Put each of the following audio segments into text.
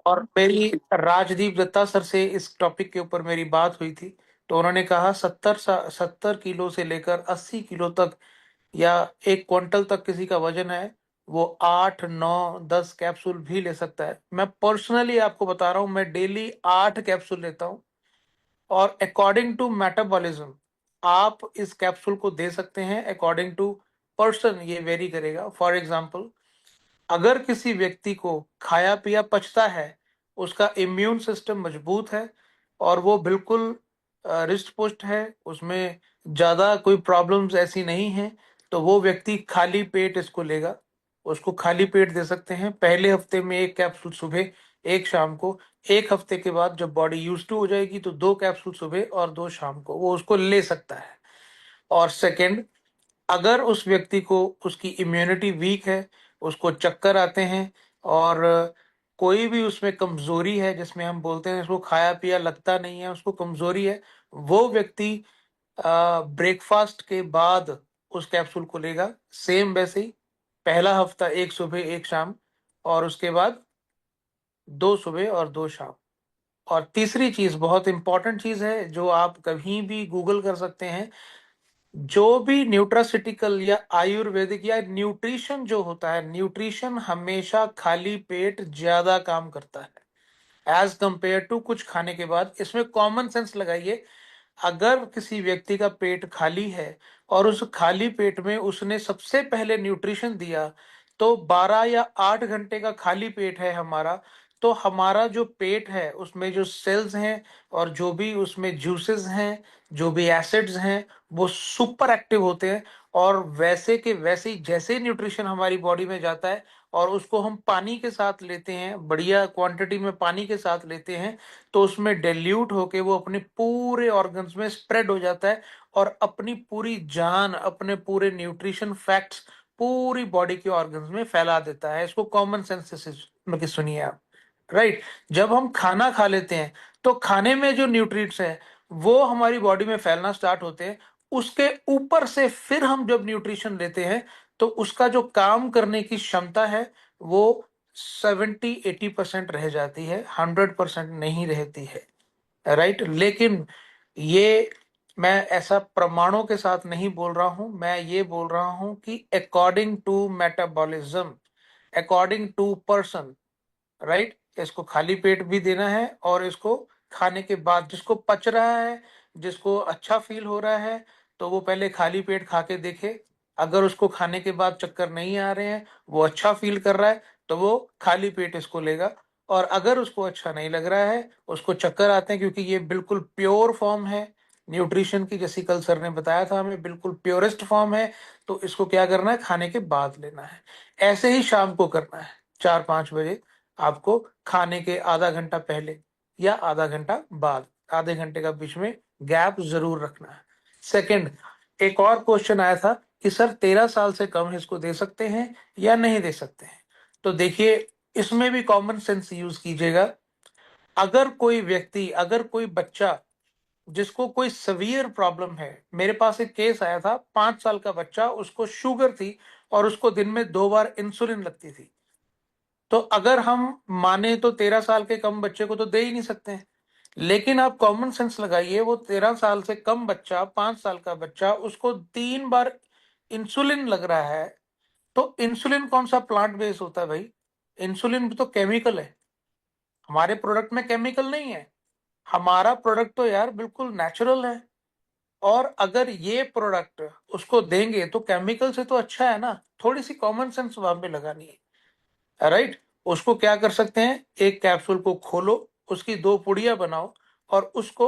और मेरी राजदीप दत्ता सर से इस टॉपिक के ऊपर मेरी बात हुई थी। तो उन्होंने कहा 70 किलो से लेकर 80 किलो तक, या 1 क्विंटल तक किसी का वजन है, वो 8 9 10 कैप्सूल भी ले सकता है। मैं पर्सनली आपको बता रहा हूँ, मैं डेली 8 कैप्सूल लेता हूँ। और अकॉर्डिंग टू मेटाबॉलिज्म आप इस कैप्सूल को दे सकते हैं, अकॉर्डिंग टू पर्सन ये वेरी करेगा। फॉर एग्जाम्पल, अगर किसी व्यक्ति को खाया पिया पचता है, उसका इम्यून सिस्टम मजबूत है और वो बिल्कुल रिस्ट पुष्ट है, उसमें ज्यादा कोई प्रॉब्लम्स ऐसी नहीं है, तो वो व्यक्ति खाली पेट इसको लेगा। उसको खाली पेट दे सकते हैं। पहले हफ्ते में 1 कैप्सूल सुबह, एक शाम को। एक हफ्ते के बाद जब बॉडी यूज टू हो जाएगी तो 2 कैप्सूल सुबह और 2 शाम को वो उसको ले सकता है। और सेकंड, अगर उस व्यक्ति को, उसकी इम्यूनिटी वीक है, उसको चक्कर आते हैं, और कोई भी उसमें कमजोरी है, जिसमें हम बोलते हैं उसको खाया पिया लगता नहीं है, उसको कमजोरी है, वो व्यक्ति ब्रेकफास्ट के बाद उस कैप्सूल को लेगा। सेम वैसे ही पहला हफ्ता 1 सुबह 1 शाम, और उसके बाद 2 सुबह और 2 शाम। और तीसरी चीज, बहुत इंपॉर्टेंट चीज है, जो आप कहीं भी गूगल कर सकते हैं, जो भी न्यूट्रासिटिकल या आयुर्वेदिक या न्यूट्रिशन जो होता है, न्यूट्रिशन हमेशा खाली पेट ज्यादा काम करता है एज कंपेयर टू कुछ खाने के बाद। इसमें कॉमन सेंस लगाइए। अगर किसी व्यक्ति का पेट खाली है और उस खाली पेट में उसने सबसे पहले न्यूट्रिशन दिया, तो 12 या 8 घंटे का खाली पेट है हमारा, तो हमारा जो पेट है उसमें जो सेल्स हैं और जो भी उसमें जूसेस हैं, जो भी एसिड्स हैं, वो सुपर एक्टिव होते हैं। और वैसे के वैसे ही जैसे न्यूट्रिशन हमारी बॉडी में जाता है और उसको हम पानी के साथ लेते हैं, बढ़िया क्वांटिटी में पानी के साथ लेते हैं, तो उसमें डेल्यूट होके वो अपने पूरे ऑर्गन्स में स्प्रेड हो जाता है और अपनी पूरी जान, अपने पूरे न्यूट्रिशन फैक्ट्स पूरी बॉडी के ऑर्गन्स में फैला देता है। इसको कॉमन सेंस से मतलब सुनिए आप। राइट। जब हम खाना खा लेते हैं तो खाने में जो न्यूट्रिएंट्स हैं वो हमारी बॉडी में फैलना स्टार्ट होते हैं। उसके ऊपर से फिर हम जब न्यूट्रिशन लेते हैं तो उसका जो काम करने की क्षमता है वो 70 80% रह जाती है, 100% नहीं रहती है। राइट। लेकिन ये मैं ऐसा प्रमाणों के साथ नहीं बोल रहा हूं, मैं ये बोल रहा हूं कि according to metabolism, according to person. Right. इसको खाली पेट भी देना है और इसको खाने के बाद, जिसको पच रहा है, जिसको अच्छा फील हो रहा है, तो वो पहले खाली पेट खा के देखे। अगर उसको खाने के बाद चक्कर नहीं आ रहे हैं, वो अच्छा फील कर रहा है, तो वो खाली पेट इसको लेगा। और अगर उसको अच्छा नहीं लग रहा है, उसको चक्कर आते हैं, क्योंकि ये बिल्कुल प्योर फॉर्म है न्यूट्रिशन की, जैसी कल सर ने बताया था हमें, बिल्कुल प्योरेस्ट फॉर्म है, तो इसको क्या करना है, खाने के बाद लेना है। ऐसे ही शाम को करना है, 4 5 बजे आपको खाने के आधा घंटा पहले या आधा घंटा बाद, आधे घंटे का बीच में गैप जरूर रखना है। सेकंड, एक और क्वेश्चन आया था कि सर 13 साल से कम इसको दे सकते हैं या नहीं दे सकते हैं। तो देखिए, इसमें भी कॉमन सेंस यूज कीजिएगा। अगर कोई व्यक्ति, अगर कोई बच्चा जिसको कोई सवियर प्रॉब्लम है, मेरे पास एक केस आया था, 5 साल का बच्चा, उसको शुगर थी और उसको दिन में 2 बार इंसुलिन लगती थी। तो अगर हम माने तो 13 साल के कम बच्चे को तो दे ही नहीं सकते हैं। लेकिन आप कॉमन सेंस लगाइए, वो 13 साल से कम बच्चा, 5 साल का बच्चा, उसको 3 बार इंसुलिन लग रहा है। तो इंसुलिन कौन सा प्लांट बेस्ड होता है भाई? इंसुलिन भी तो केमिकल है। हमारे प्रोडक्ट में केमिकल नहीं है। हमारा प्रोडक्ट तो यार बिल्कुल नेचुरल है। और अगर ये प्रोडक्ट उसको देंगे तो केमिकल से तो अच्छा है ना। थोड़ी सी कॉमन सेंस वहां पे लगानी है। राइट। उसको क्या कर सकते हैं, एक कैप्सूल को खोलो, उसकी 2 पुड़िया बनाओ और उसको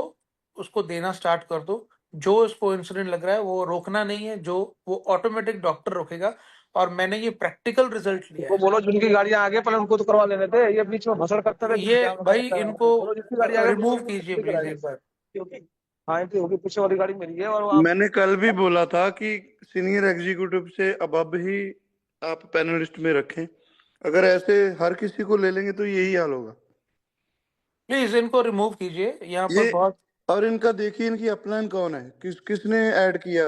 उसको देना स्टार्ट कर दो। जो उसको इंसुलिन लग रहा है वो रोकना नहीं है, जो वो ऑटोमेटिक डॉक्टर रोकेगा। और मैंने ये प्रैक्टिकल रिजल्ट लिया उनको है। बोलो जिनकी गाड़ियां आगे, पहले उनको तो करवा लेने थे, ये बीच में भसड़ करते रहे, ये क्या भाई, करता है इनको बोलो जिसकी गाड़ी आगे रिमूव उनको कीजिए जल्दी प्लीज कराएंगे। एक बार। क्योंकि हाँ इनकी होगी, पीछे वाली गाड़ी मेरी है और आप। मैंने कल भी बोला था कि सीनियर एग्जीक्यूटिव से अब ही आप पैनलिस्ट में रखें। अगर ऐसे हर किसी को ले लेंगे तो यही हाल होगा। प्लीज इनको रिमूव कीजिए, यहाँ पर ये बहुत। और इनका देखिए, इनकी अपलाइन कौन है, किसने ऐड किया,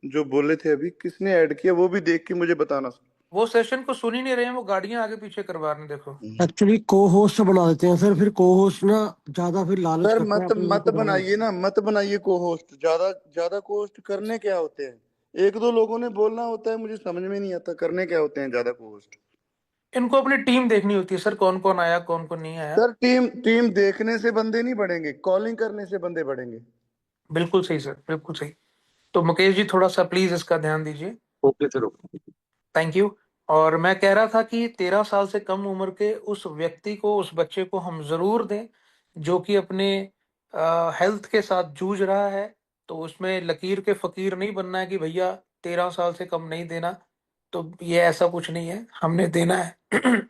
जो बोले थे अभी किसने ऐड किया, वो भी देख के मुझे बताना। वो सेशन को सुन ही नहीं रहे हैं, वो गाड़ियां आगे पीछे करवा रहे हैं, देखो। एक्चुअली को होस्ट बना देते हैं सर, फिर को होस्ट ना ज्यादा फिर लालच सर करते हैं मत अपने मत को बढ़ाने बनाइए ना, मत बनाइए को होस्ट। ज्यादा ज्यादा को होस्ट करने क्या होते हैं? एक दो लोगों ने बोलना होता है, मुझे समझ में नहीं आता करने क्या होते हैं ज्यादा को होस्ट। इनको अपनी टीम देखनी होती है सर, कौन कौन आया कौन कौन नहीं आया। सर टीम टीम देखने से बंदे नहीं बढ़ेंगे, कॉलिंग करने से बंदे बढ़ेंगे। बिल्कुल सही सर, बिल्कुल सही। तो मुकेश जी थोड़ा सा प्लीज इसका ध्यान दीजिए। Okay sir, okay. Thank you. और मैं कह रहा था कि 13 साल से कम उम्र के उस व्यक्ति को, उस बच्चे को हम जरूर दें जो कि अपने हेल्थ के साथ जूझ रहा है। तो उसमें लकीर के फकीर नहीं बनना है कि भैया 13 साल से कम नहीं देना। तो ये ऐसा कुछ नहीं है, हमने देना है।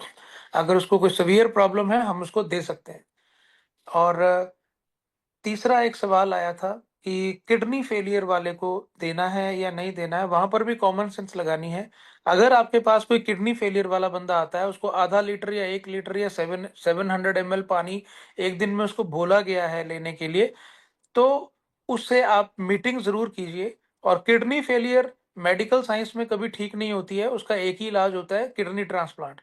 अगर उसको कोई सीवियर प्रॉब्लम है हम उसको दे सकते हैं। और तीसरा एक सवाल आया था कि किडनी फेलियर वाले को देना है या नहीं देना है, वहां पर भी कॉमन सेंस लगानी है। अगर आपके पास कोई किडनी फेलियर वाला बंदा आता है, उसको आधा लीटर या 1 लीटर या 700 ml पानी एक दिन में उसको बोला गया है लेने के लिए, तो उससे आप मीटिंग जरूर कीजिए। और किडनी फेलियर मेडिकल साइंस में कभी ठीक नहीं होती है, उसका एक ही इलाज होता है, किडनी ट्रांसप्लांट।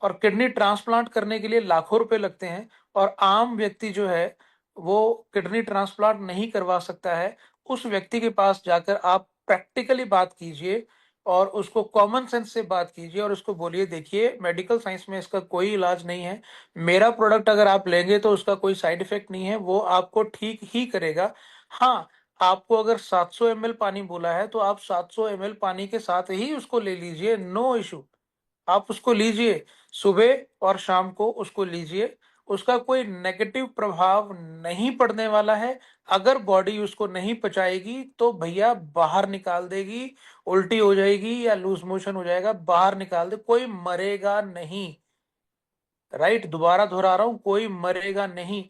और किडनी ट्रांसप्लांट करने के लिए लाखों रुपए लगते हैं, और आम व्यक्ति जो है वो किडनी ट्रांसप्लांट नहीं करवा सकता है। उस व्यक्ति के पास जाकर आप प्रैक्टिकली बात कीजिए और उसको कॉमन सेंस से बात कीजिए और उसको बोलिए देखिए मेडिकल साइंस में इसका कोई इलाज नहीं है, मेरा प्रोडक्ट अगर आप लेंगे तो उसका कोई साइड इफेक्ट नहीं है, वो आपको ठीक ही करेगा। हाँ, आपको अगर 700 ml पानी बोला है तो आप 700 ml पानी के साथ ही उसको ले लीजिए, नो इशू। आप उसको लीजिए, सुबह और शाम को उसको लीजिए, उसका कोई नेगेटिव प्रभाव नहीं पड़ने वाला है। अगर बॉडी उसको नहीं पचाएगी तो भैया बाहर निकाल देगी, उल्टी हो जाएगी या लूज मोशन हो जाएगा, बाहर निकाल दे, कोई मरेगा नहीं। राइट, दोबारा दोहरा रहा हूं, कोई मरेगा नहीं।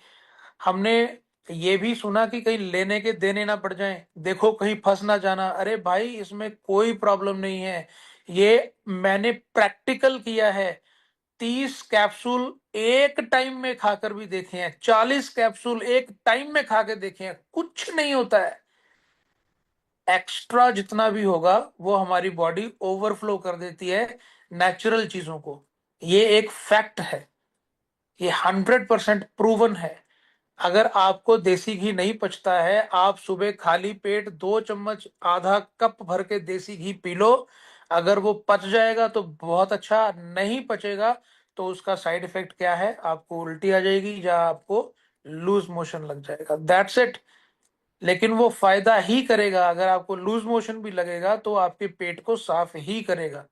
हमने ये भी सुना कि कहीं लेने के देने ना पड़ जाएं, देखो कहीं फंस ना जाना। अरे भाई इसमें कोई प्रॉब्लम नहीं है, ये मैंने प्रैक्टिकल किया है। 30 कैप्सूल एक टाइम में खाकर भी देखे हैं, 40 कैप्सूल एक टाइम में खा के देखे हैं, कुछ नहीं होता है। एक्स्ट्रा जितना भी होगा वो हमारी बॉडी ओवरफ्लो कर देती है नेचुरल चीजों को। ये एक फैक्ट है, ये 100% प्रूवन है। अगर आपको देसी घी नहीं पचता है, आप सुबह खाली पेट 2 चम्मच आधा कप भर के देसी घी पी लो। अगर वो पच जाएगा तो बहुत अच्छा, नहीं पचेगा तो उसका साइड इफेक्ट क्या है, आपको उल्टी आ जाएगी या आपको लूज मोशन लग जाएगा, दैट्स इट। लेकिन वो फायदा ही करेगा, अगर आपको लूज मोशन भी लगेगा तो आपके पेट को साफ ही करेगा।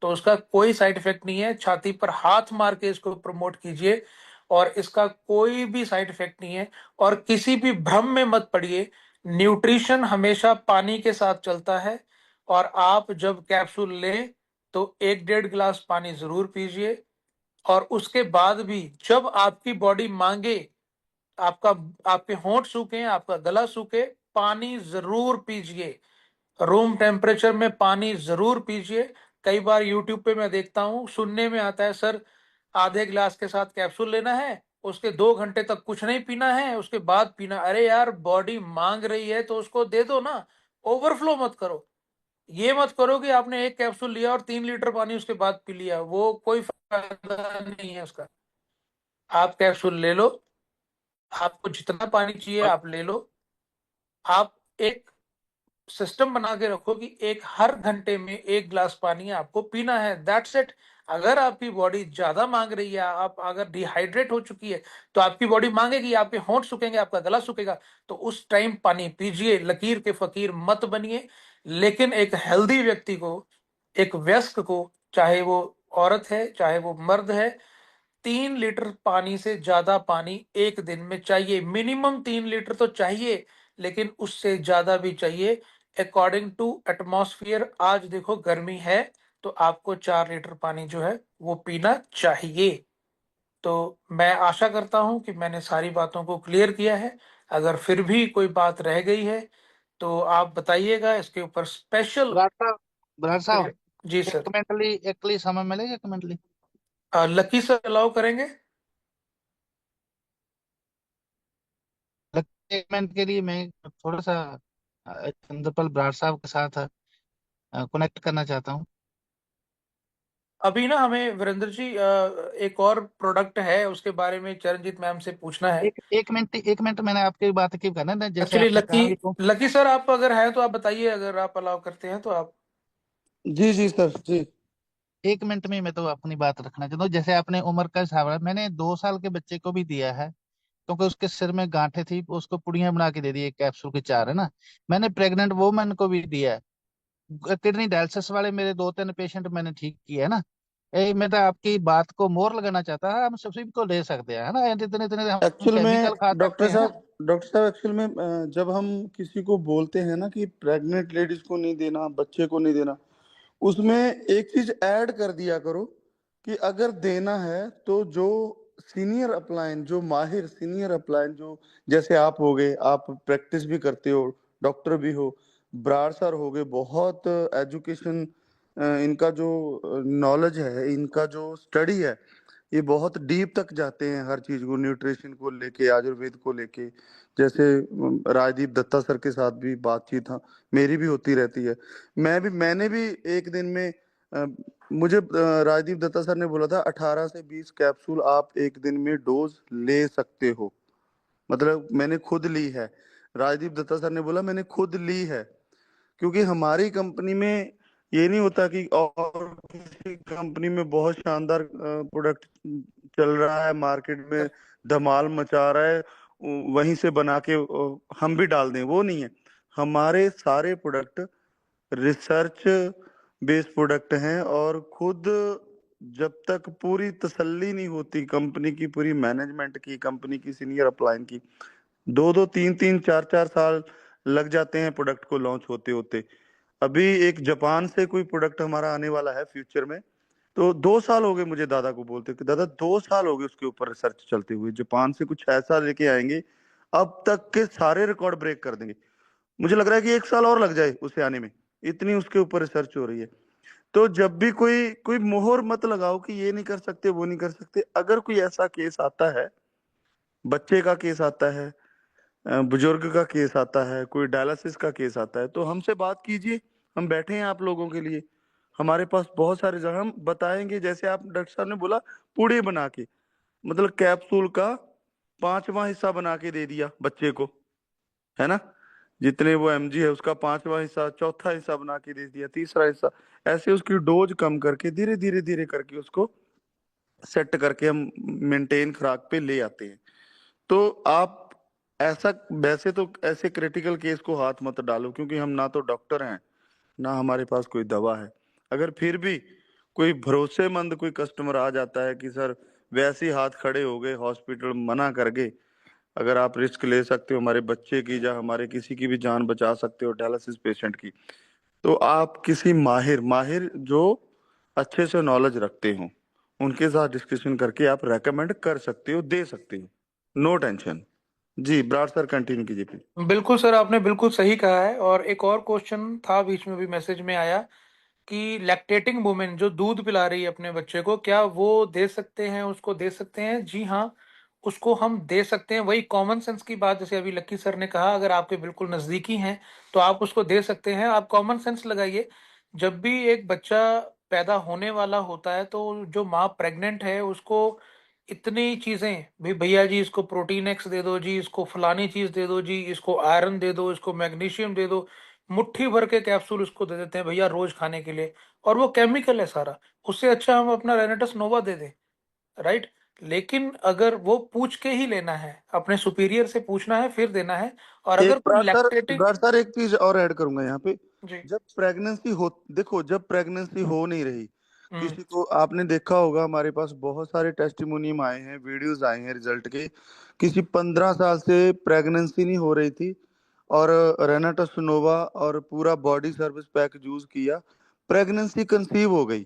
तो उसका कोई साइड इफेक्ट नहीं है, छाती पर हाथ मार के इसको प्रमोट कीजिए। और इसका कोई भी साइड इफेक्ट नहीं है। और किसी भी भ्रम में मत पड़िए, न्यूट्रिशन हमेशा पानी के साथ चलता है। और आप जब कैप्सूल लें तो 1 डेढ़ गिलास पानी जरूर पीजिए। और उसके बाद भी जब आपकी बॉडी मांगे, आपका आपके होंठ सूखे, आपका गला सूखे, पानी जरूर पीजिए। रूम टेम्परेचर में पानी जरूर पीजिए। कई बार यूट्यूब पे मैं देखता हूँ, सुनने में आता है सर आधे गिलास के साथ कैप्सूल लेना है, उसके 2 घंटे तक कुछ नहीं पीना है, उसके बाद पीना। अरे यार बॉडी मांग रही है तो उसको दे दो ना, ओवरफ्लो मत करो। ये मत करो कि आपने एक कैप्सूल लिया और 3 लीटर पानी उसके बाद पी लिया, वो कोई फायदा नहीं है उसका। आप कैप्सूल ले लो, आपको जितना पानी चाहिए आप ले लो। आप एक सिस्टम बना के रखो कि एक हर घंटे में 1 गिलास पानी आपको पीना है, दैट्स इट। अगर आपकी बॉडी ज्यादा मांग रही है, आप अगर डिहाइड्रेट हो चुकी है, तो आपकी बॉडी मांगेगी, आपके होंठ सूखेंगे, आपका गला सूखेगा, तो उस टाइम पानी पीजिए, लकीर के फकीर मत बनिए। लेकिन एक हेल्दी व्यक्ति को, एक वयस्क को, चाहे वो औरत है चाहे वो मर्द है, 3 लीटर पानी से ज्यादा पानी एक दिन में चाहिए, मिनिमम 3 लीटर तो चाहिए, लेकिन उससे ज्यादा भी चाहिए। अकॉर्डिंग टू एटमॉस्फियर, आज देखो गर्मी है तो आपको 4 लीटर पानी जो है वो पीना चाहिए। तो मैं आशा करता हूं कि मैंने सारी बातों को क्लियर किया है। अगर फिर भी कोई बात रह गई है तो आप बताइएगा, इसके ऊपर स्पेशल। ब्रार साहब, जी एक सर। मिनट ली, एक ली समय मिलेगा, एक मिनट ली। लकी सर अलाउ करेंगे? एक मिनट के लिए मैं थोड़ा सा चंद्रपाल ब्रार साहब के साथ कनेक्ट करना चाहता हूँ। अभी ना हमें वीरेंद्र जी एक और प्रोडक्ट है उसके बारे में चरणजीत मैम से पूछना है। एक मिनट, मैंने आपकी बात की करना ना, जैसे एक्चुअली आपने लकी कहा कि लकी सर आप अगर हैं तो आप बताइए, अगर आप अलाउ करते हैं तो आप। जी जी सर जी। 1 मिनट में मैं तो अपनी बात रखना चाहता हूँ। जैसे आपने उम्र का हिसाब रखा, मैंने 2 साल के बच्चे को भी दिया है, क्योंकि उसके सिर में गांठें थी, उसको पुड़ियां बना के दे दी, एक कैप्सूल के 4 है ना। मैंने प्रेग्नेंट वुमन को भी दिया है। किडनी डायलिसिस वाले मेरे 2-3 पेशेंट मैंने ठीक किए है ना। मैं तो आपकी बात को मोर लगाना चाहता है, हम सभी को ले सकते हैं, है ना। इतने इतने हम एक्चुअल में केमिकल खा सकते हैं। डॉक्टर साहब एक्चुअल में जब हम किसी को बोलते हैं ना कि प्रेग्नेंट लेडीज को नहीं देना, बच्चे को नहीं देना, उसमें एक चीज ऐड कर दिया करो कि अगर देना है तो जो सीनियर अपलाइन, जो माहिर सीनियर अपलाइन, जो जैसे आप हो गए, आप प्रैक्टिस भी करते हो, डॉक्टर भी हो, ब्रार सर हो गए, बहुत एजुकेशन, इनका जो नॉलेज है, इनका जो स्टडी है, ये बहुत डीप तक जाते हैं हर चीज को, न्यूट्रिशन को लेके, आयुर्वेद को लेके। जैसे राजदीप दत्ता सर के साथ भी बातचीत मेरी भी होती रहती है। मैंने भी एक दिन में मुझे राजदीप दत्ता सर ने बोला था 18 से 20 कैप्सूल आप एक दिन में डोज ले सकते हो। मतलब मैंने खुद ली है। राजदीप दत्ता सर ने बोला मैंने खुद ली है, क्योंकि हमारी कंपनी में ये नहीं होता कि और किसी कंपनी में बहुत शानदार प्रोडक्ट चल रहा है, मार्केट में धमाल मचा रहा है, वहीं से बना के हम भी डाल दें, वो नहीं है। हमारे सारे प्रोडक्ट रिसर्च बेस्ड प्रोडक्ट हैं, और खुद जब तक पूरी तसल्ली नहीं होती कंपनी की, पूरी मैनेजमेंट की, कंपनी की सीनियर अपलाइन की, 2-2 3-3 4-4 साल लग जाते हैं प्रोडक्ट को लॉन्च होते होते। अभी एक जापान से कोई प्रोडक्ट हमारा आने वाला है फ्यूचर में, तो 2 साल हो गए मुझे दादा को बोलते कि दादा 2 साल हो गए उसके ऊपर रिसर्च चलते हुए, जापान से कुछ ऐसा लेके आएंगे अब तक के सारे रिकॉर्ड ब्रेक कर देंगे। मुझे लग रहा है कि 1 साल और लग जाए उसे आने में, इतनी उसके ऊपर रिसर्च हो रही है। तो जब भी कोई कोई मोहर मत लगाओ कि ये नहीं कर सकते, वो नहीं कर सकते। अगर कोई ऐसा केस आता है, बच्चे का केस आता है, बुजुर्ग का केस आता है, कोई डायलिसिस का केस आता है, तो हमसे बात कीजिए, हम बैठे हैं आप लोगों के लिए। हमारे पास बहुत सारे जगह हम बताएंगे, जैसे आप डॉक्टर साहब ने बोला पूड़ी बना के, मतलब कैप्सूल का 5वां हिस्सा बना के दे दिया बच्चे को, है ना, जितने वो एमजी है उसका 5वां हिस्सा, चौथा हिस्सा बना के दे दिया, तीसरा हिस्सा, ऐसे उसकी डोज कम करके धीरे धीरे धीरे करके उसको सेट करके हम मेंटेन खुराक पे ले आते हैं। तो आप ऐसा, वैसे तो ऐसे क्रिटिकल केस को हाथ मत डालो, क्योंकि हम ना तो डॉक्टर हैं, ना हमारे पास कोई दवा है। अगर फिर भी कोई भरोसेमंद कोई कस्टमर आ जाता है कि सर वैसे ही हाथ खड़े हो गए, हॉस्पिटल मना कर गए, अगर आप रिस्क ले सकते हो हमारे बच्चे की या हमारे किसी की भी जान बचा सकते हो, डायलिसिस पेशेंट की, तो आप किसी माहिर माहिर जो अच्छे से नॉलेज रखते हो उनके साथ डिस्कशन करके आप रेकमेंड कर सकते हो, दे सकते हो, नो टेंशन। जी ब्राड सर कंटिन्यू कीजिए प्लीज। बिल्कुल सर, आपने बिल्कुल सही कहा है। और एक और क्वेश्चन था बीच में भी मैसेज में आया कि लैक्टेटिंग वुमेन जो दूध पिला रही है अपने बच्चे को, क्या वो दे सकते हैं, उसको दे सकते हैं? जी हाँ, उसको हम दे सकते हैं। वही कॉमन सेंस की बात, जैसे अभी लक्की सर ने कहा, अगर आपके बिल्कुल नजदीकी हैं तो आप उसको दे सकते हैं। आप कॉमन सेंस लगाइए। जब भी एक बच्चा पैदा होने वाला होता है तो जो माँ प्रेग्नेंट है उसको इतनी चीजें, भी भैया जी इसको प्रोटीन एक्स दे दो जी, इसको फलानी चीज दे दो जी, इसको आयरन दे दो, इसको मैग्नीशियम दे दो, मुट्ठी भर के कैप्सूल उसको दे देते हैं भैया रोज खाने के लिए। और वो केमिकल है सारा। उससे अच्छा हम अपना रेनेटस नोवा दे दें, राइट। लेकिन अगर वो पूछ के ही लेना है, अपने सुपीरियर से पूछना है फिर देना है। और एक अगर कोई लैक्टेटिंग। ब्राड सर एक चीज और ऐड करूंगा यहाँ पे। जी। जब प्रेगनेंसी हो, देखो जब प्रेगनेंसी हो नहीं रही, हम्म। किसी को आपने देखा होगा, हमारे पास बहुत सारे टेस्टिमोनियम आए हैं, वीडियोस आए हैं रिजल्ट के, किसी 15 साल से प्रेगनेंसी नहीं हो रही थी और रेनाटस नोवा और पूरा बॉडी सर्विस पैक यूज किया, प्रेगनेंसी कंसीव हो गई,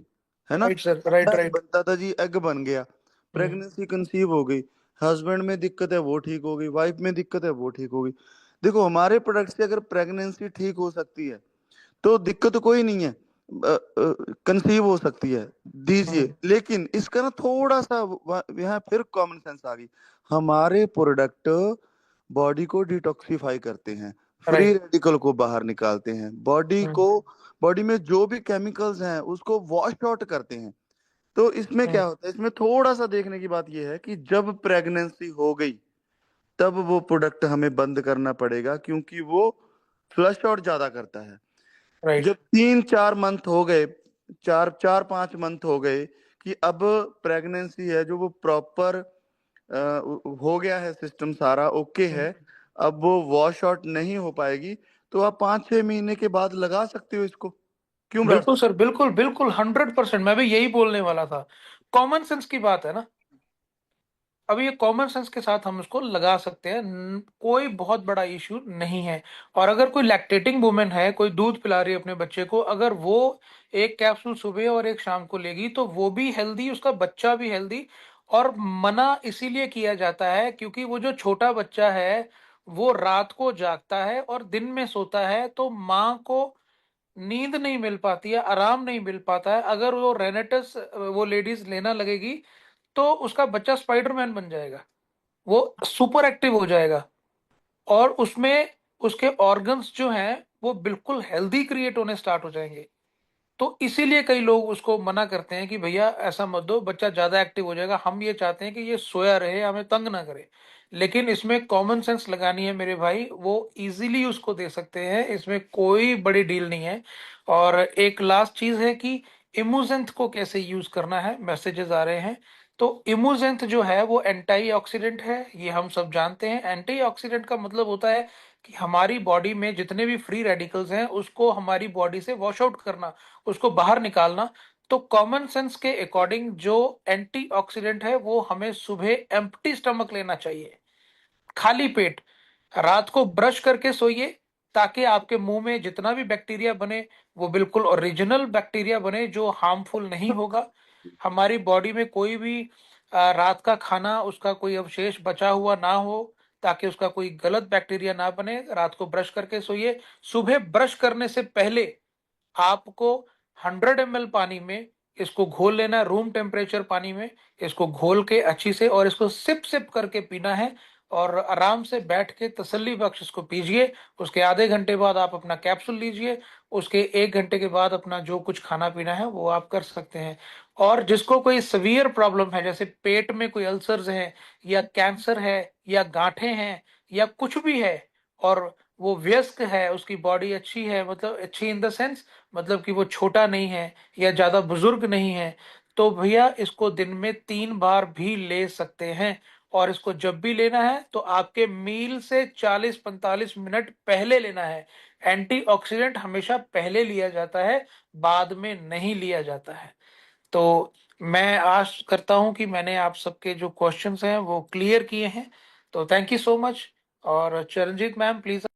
है ना। राइट सर, राइट अंडा नहीं राइट। बनता था जी, एग बन गया, हम्म। प्रेगनेंसी कंसीव हो गई, हस्बैंड में दिक्कत है वो ठीक हो गई, वाइफ में दिक्कत है वो ठीक हो गई। देखो हमारे प्रोडक्ट से अगर प्रेगनेंसी ठीक हो सकती है तो दिक्कत कोई नहीं है, कंसीव हो सकती है, दीजिए। हम्म। लेकिन इसका ना थोड़ा सा यहाँ फिर कॉमन सेंस आ गई। हमारे प्रोडक्ट बॉडी को डिटॉक्सिफाई करते हैं, फ्री राइट। रेडिकल को बाहर निकालते हैं, बॉडी हम्म। को, बॉडी में जो भी केमिकल्स हैं उसको वॉश आउट करते हैं। तो इसमें क्या हम्म, होता है, इसमें थोड़ा सा देखने की बात यह है कि जब प्रेगनेंसी हो गई तब वो प्रोडक्ट हमें बंद करना पड़ेगा, क्योंकि वो फ्लश आउट ज्यादा करता है। राइट। जब 3-4 मंथ हो गए, 4-5 मंथ हो गए कि अब प्रेगनेंसी है, जो वो प्रॉपर हो गया है, सिस्टम सारा ओके है, अब वो वॉश आउट नहीं हो पाएगी, तो आप 5-6 महीने के बाद लगा सकते हो इसको। क्यों ब्राट बिल्कुल साहब? सर, बिल्कुल बिल्कुल 100%, मैं भी यही बोलने वाला था। कॉमन सेंस की बात है ना। अब ये कॉमन सेंस के साथ हम उसको लगा सकते हैं, कोई बहुत बड़ा इश्यू नहीं है। और अगर कोई लैक्टेटिंग वुमेन है, कोई दूध पिला रही है अपने बच्चे को, अगर वो एक कैप्सूल सुबह और एक शाम को लेगी तो वो भी हेल्दी, उसका बच्चा भी हेल्दी। और मना इसीलिए किया जाता है क्योंकि वो जो छोटा बच्चा है वो रात को जागता है और दिन में सोता है, तो माँ को नींद नहीं मिल पाती है, आराम नहीं मिल पाता है। अगर वो रेनेटस वो लेडीज लेना लगेगी तो उसका बच्चा स्पाइडरमैन बन जाएगा, वो सुपर एक्टिव हो जाएगा। और उसमें उसके ऑर्गन्स जो हैं वो बिल्कुल हेल्दी क्रिएट होने स्टार्ट हो जाएंगे। तो इसीलिए कई लोग उसको मना करते हैं कि भैया ऐसा मत दो, बच्चा ज्यादा एक्टिव हो जाएगा, हम ये चाहते हैं कि ये सोया रहे, हमें तंग ना करे। लेकिन इसमें कॉमन सेंस लगानी है मेरे भाई, वो इजीली उसको दे सकते हैं, इसमें कोई बड़ी डील नहीं है। और एक लास्ट चीज है कि इमूजेंथ को कैसे यूज करना है, मैसेजेस आ रहे हैं। तो इमूजेंथ जो है वो एंटीऑक्सीडेंट है, ये हम सब जानते हैं। एंटीऑक्सीडेंट का मतलब होता है कि हमारी बॉडी में जितने भी फ्री रेडिकल्स हैं उसको हमारी बॉडी से वॉश आउट करना, उसको बाहर निकालना। तो कॉमन सेंस के अकॉर्डिंग जो एंटीऑक्सीडेंट है वो हमें सुबह एम्प्टी स्टमक लेना चाहिए, खाली पेट। रात को ब्रश करके सोइए ताकि आपके मुंह में जितना भी बैक्टीरिया बने वो बिल्कुल ओरिजिनल बैक्टीरिया बने, जो हार्मफुल नहीं होगा। हमारी बॉडी में कोई भी रात का खाना उसका कोई अवशेष बचा हुआ ना हो, ताकि उसका कोई गलत बैक्टीरिया ना बने। रात को ब्रश करके सोइए। सुबह ब्रश करने से पहले आपको 100 ml पानी में इसको घोल लेना है, रूम टेम्परेचर पानी में। इसको घोल के अच्छी से और इसको सिप सिप करके पीना है। और आराम से बैठ के तसल्ली बख्श इसको पीजिए। उसके आधे घंटे बाद आप अपना कैप्सूल लीजिए। उसके 1 घंटे के बाद अपना जो कुछ खाना पीना है वो आप कर सकते हैं। और जिसको कोई सवियर प्रॉब्लम है, जैसे पेट में कोई अल्सर्स हैं या कैंसर है या गांठें हैं या कुछ भी है, और वो व्यस्क है, उसकी बॉडी अच्छी है, मतलब अच्छी इन द सेंस, मतलब कि वो छोटा नहीं है या ज्यादा बुजुर्ग नहीं है, तो भैया इसको दिन में 3 बार भी ले सकते हैं। और इसको जब भी लेना है तो आपके मील से 40-45 मिनट पहले लेना है। एंटीऑक्सीडेंट हमेशा पहले लिया जाता है, बाद में नहीं लिया जाता है। तो मैं आश करता हूं कि मैंने आप सबके जो क्वेश्चंस हैं वो क्लियर किए हैं। तो थैंक यू सो मच। और चरणजीत मैम प्लीज।